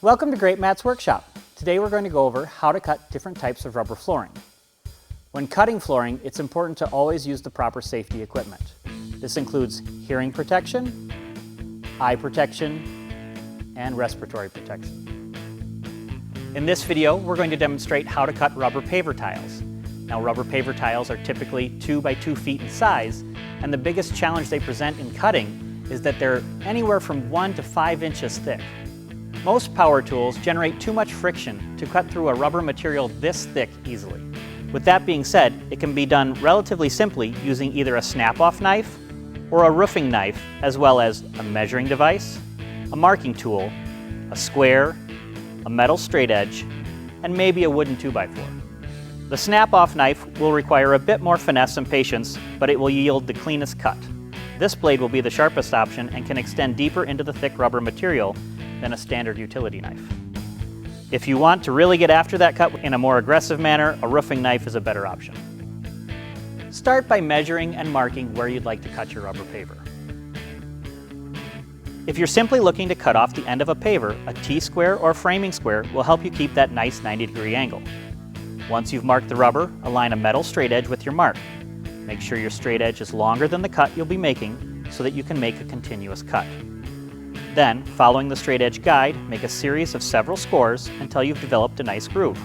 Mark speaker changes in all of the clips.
Speaker 1: Welcome to Greatmats Workshop. Today we're going to go over how to cut different types of rubber flooring. When cutting flooring, it's important to always use the proper safety equipment. This includes hearing protection, eye protection, and respiratory protection. In this video, we're going to demonstrate how to cut rubber paver tiles. Now, rubber paver tiles are typically 2 by 2 feet in size, and the biggest challenge they present in cutting is that they're anywhere from 1 to 5 inches thick. Most power tools generate too much friction to cut through a rubber material this thick easily. With that being said, it can be done relatively simply using either a snap-off knife or a roofing knife, as well as a measuring device, a marking tool, a square, a metal straight edge, and maybe a wooden 2x4. The snap-off knife will require a bit more finesse and patience, but it will yield the cleanest cut. This blade will be the sharpest option and can extend deeper into the thick rubber material than a standard utility knife. If you want to really get after that cut in a more aggressive manner, a roofing knife is a better option. Start by measuring and marking where you'd like to cut your rubber paver. If you're simply looking to cut off the end of a paver, a T-square or framing square will help you keep that nice 90-degree angle. Once you've marked the rubber, align a metal straight edge with your mark. Make sure your straight edge is longer than the cut you'll be making so that you can make a continuous cut. Then, following the straight edge guide, make a series of several scores until you've developed a nice groove.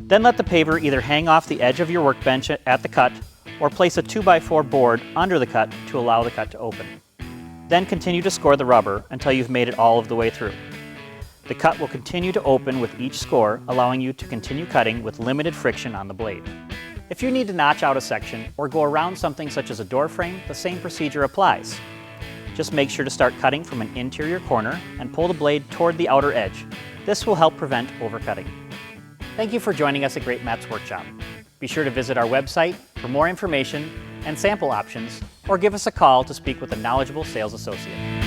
Speaker 1: Then let the paver either hang off the edge of your workbench at the cut or place a 2x4 board under the cut to allow the cut to open. Then continue to score the rubber until you've made it all of the way through. The cut will continue to open with each score, allowing you to continue cutting with limited friction on the blade. If you need to notch out a section or go around something such as a door frame, the same procedure applies. Just make sure to start cutting from an interior corner and pull the blade toward the outer edge. This will help prevent overcutting. Thank you for joining us at Greatmats Workshop. Be sure to visit our website for more information and sample options, or give us a call to speak with a knowledgeable sales associate.